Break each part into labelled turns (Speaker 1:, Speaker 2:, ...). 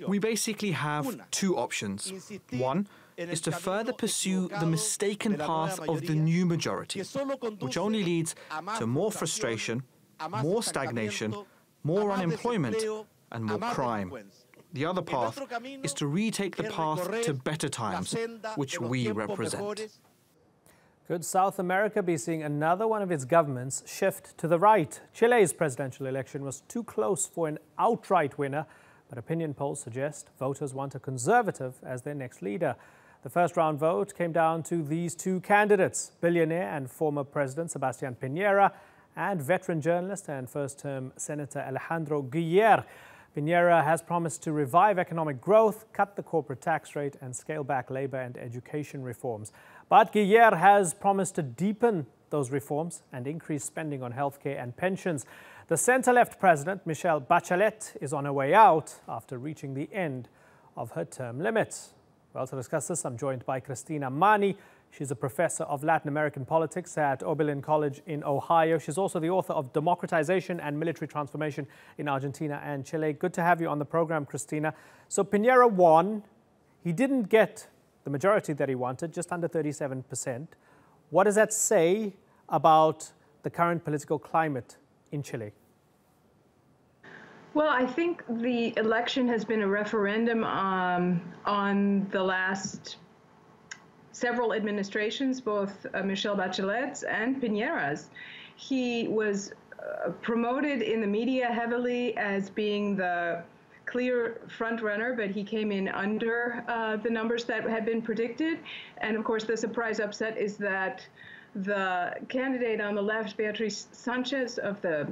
Speaker 1: We basically have two options. One is to further pursue the mistaken path of the new majority, which only leads to more frustration, more stagnation, more unemployment, and more crime. The other path is to retake the path to better times, which we represent.
Speaker 2: Could South America be seeing another one of its governments shift to the right? Chile's presidential election was too close for an outright winner, but opinion polls suggest voters want a conservative as their next leader. The first round vote came down to these two candidates, billionaire and former President Sebastian Pinera and veteran journalist and first-term Senator Alejandro Guillier. Pinera has promised to revive economic growth, cut the corporate tax rate and scale back labor and education reforms. But Guillier has promised to deepen those reforms and increase spending on healthcare and pensions. The centre-left president, Michelle Bachelet, is on her way out after reaching the end of her term limits. Well, to discuss this, I'm joined by Cristina Mani. She's a professor of Latin American politics at Oberlin College in Ohio. She's also the author of Democratization and Military Transformation in Argentina and Chile. Good to have you on the program, Cristina. So Pinera won. He didn't get the majority that he wanted, just under 37%. What does that say about the current political climate in Chile?
Speaker 3: Well, I think the election has been a referendum on the last several administrations, both Michelle Bachelet's and Pinera's. He was promoted in the media heavily as being the clear front runner, but he came in under the numbers that had been predicted. And of course, the surprise upset is that the candidate on the left, Beatriz Sanchez of the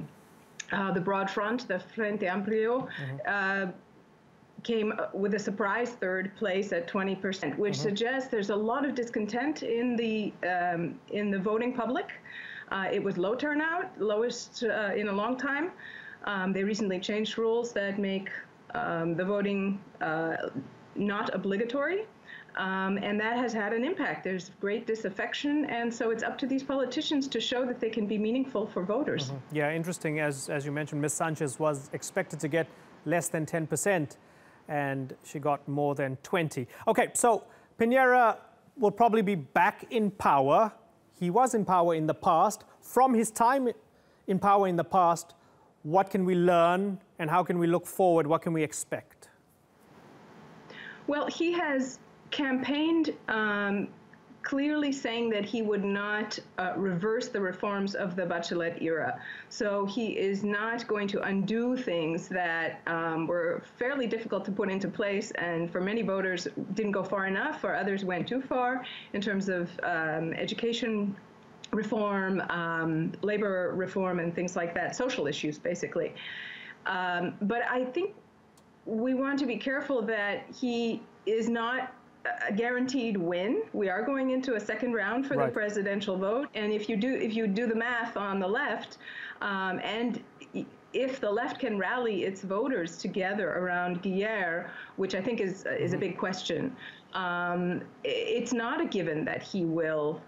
Speaker 3: Broad Front, the Frente Amplio, came with a surprise third place at 20%, which suggests there's a lot of discontent in the voting public. It was low turnout, lowest in a long time. They recently changed rules that make the voting not obligatory. And that has had an impact. There's great disaffection, and so it's up to these politicians to show that they can be meaningful for voters.
Speaker 2: Yeah, interesting. As you mentioned, Ms. Sanchez was expected to get less than 10%, and she got more than 20. Okay, so Pinera will probably be back in power. He was in power in the past. From his time in power in the past, what can we learn, and how can we look forward? What can we expect?
Speaker 3: Well, he has campaigned clearly saying that he would not reverse the reforms of the Bachelet era. So he is not going to undo things that were fairly difficult to put into place, and for many voters didn't go far enough, or others went too far in terms of education reform, labor reform, and things like that, social issues, basically. But I think we want to be careful that he is not a guaranteed win. We are going into a second round for the presidential vote, and if you do the math on the left, and if the left can rally its voters together around Guillier, which I think is a big question, it's not a given that he will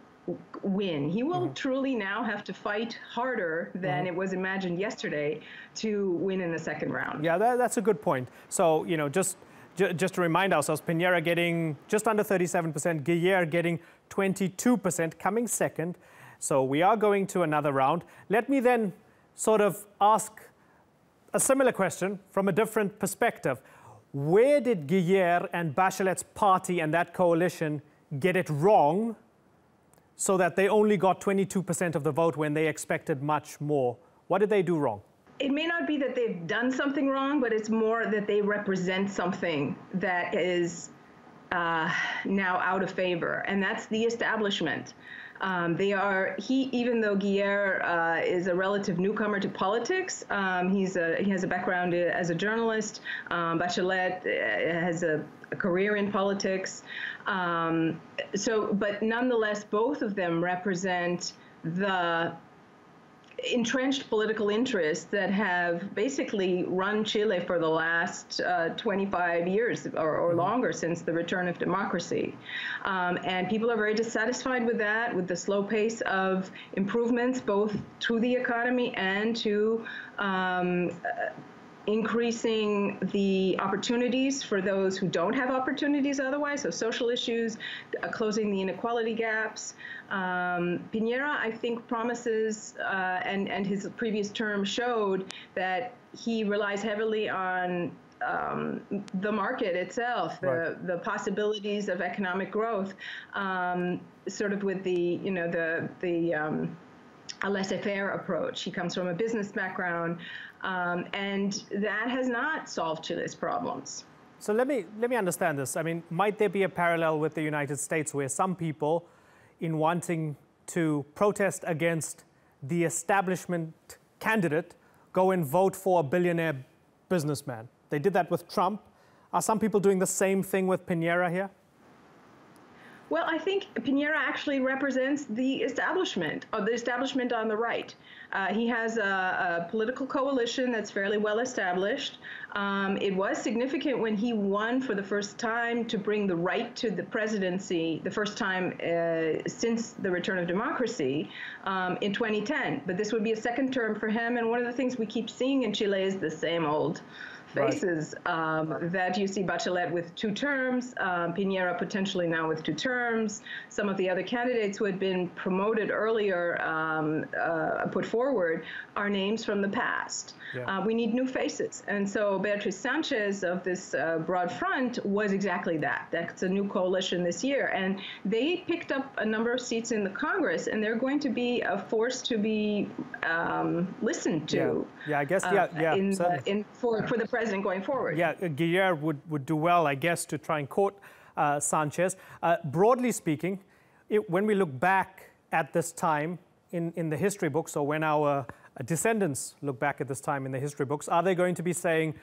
Speaker 3: win. He will truly now have to fight harder than it was imagined yesterday to win in the second round.
Speaker 2: Yeah, that's a good point. So, you know, just to remind ourselves, Pinera getting just under 37%, Guillier getting 22%, coming second. So we are going to another round. Let me then sort of ask a similar question from a different perspective. Where did Guillier and Bachelet's party and that coalition get it wrong so that they only got 22% of the vote when they expected much more? What did they do wrong?
Speaker 3: It may not be that they've done something wrong, but it's more that they represent something that is now out of favor, and that's the establishment. Even though Guillier is a relative newcomer to politics, he has a background as a journalist. Bachelet has a career in politics. But nonetheless, both of them represent the entrenched political interests that have basically run Chile for the last 25 years or longer, since the return of democracy. And people are very dissatisfied with that, with the slow pace of improvements, both to the economy and to increasing the opportunities for those who don't have opportunities otherwise, so social issues, closing the inequality gaps. Pinera, I think, promises, and his previous term showed that he relies heavily on the market itself, the possibilities of economic growth, sort of with the, a laissez-faire approach. He comes from a business background, and that has not solved Chile's problems.
Speaker 2: So let me understand this. I mean, might there be a parallel with the United States where some people, in wanting to protest against the establishment candidate, go and vote for a billionaire businessman? They did that with Trump. Are some people doing the same thing with Pinera here?
Speaker 3: Well, I think Pinera actually represents the establishment, or the establishment on the right. He has a political coalition that's fairly well established. It was significant when he won for the first time to bring the right to the presidency, the first time since the return of democracy in 2010. But this would be a second term for him. And one of the things we keep seeing in Chile is the same old faces, that you see Bachelet with 2 terms, Pinera potentially now with 2 terms. Some of the other candidates who had been promoted earlier, put forward, are names from the past. Yeah. We need new faces. And so Beatriz Sanchez of this broad front was exactly that. That's a new coalition this year. And they picked up a number of seats in the Congress, and they're going to be a force to be listened to.
Speaker 2: Yeah, I guess,
Speaker 3: for the president going forward.
Speaker 2: Yeah, Guillier would do well, I guess, to try and court Sanchez. Broadly speaking, when we look back at this time in the history books, or when our descendants look back at this time in the history books, are they going to be saying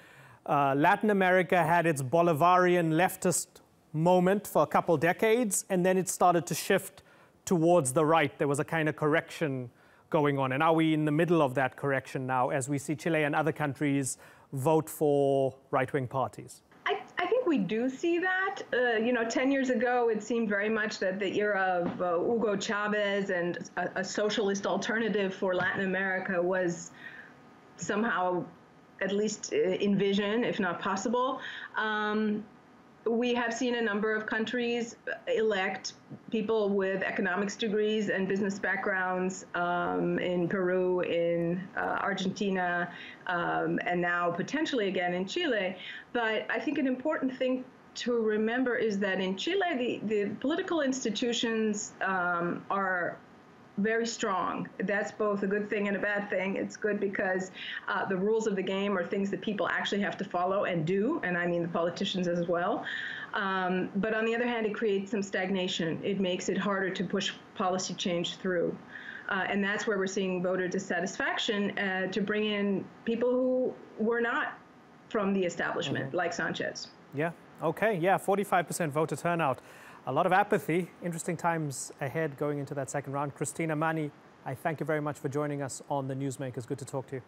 Speaker 2: Latin America had its Bolivarian leftist moment for a couple decades, and then it started to shift towards the right? There was a kind of correction going on. And are we in the middle of that correction now as we see Chile and other countries vote for right-wing parties?
Speaker 3: I think we do see that. 10 years ago, it seemed very much that the era of Hugo Chavez and a socialist alternative for Latin America was somehow at least envisioned, if not possible. We have seen a number of countries elect people with economics degrees and business backgrounds in Peru, in Argentina, and now potentially again in Chile. But I think an important thing to remember is that in Chile, the political institutions are very strong. That's both a good thing and a bad thing. It's good because the rules of the game are things that people actually have to follow and do, and I mean the politicians as well. But on the other hand, it creates some stagnation. It makes it harder to push policy change through. And that's where we're seeing voter dissatisfaction to bring in people who were not from the establishment, like Sanchez.
Speaker 2: Yeah, okay, yeah, 45% voter turnout. A lot of apathy. Interesting times ahead going into that second round. Christina Mani, I thank you very much for joining us on the Newsmakers. Good to talk to you.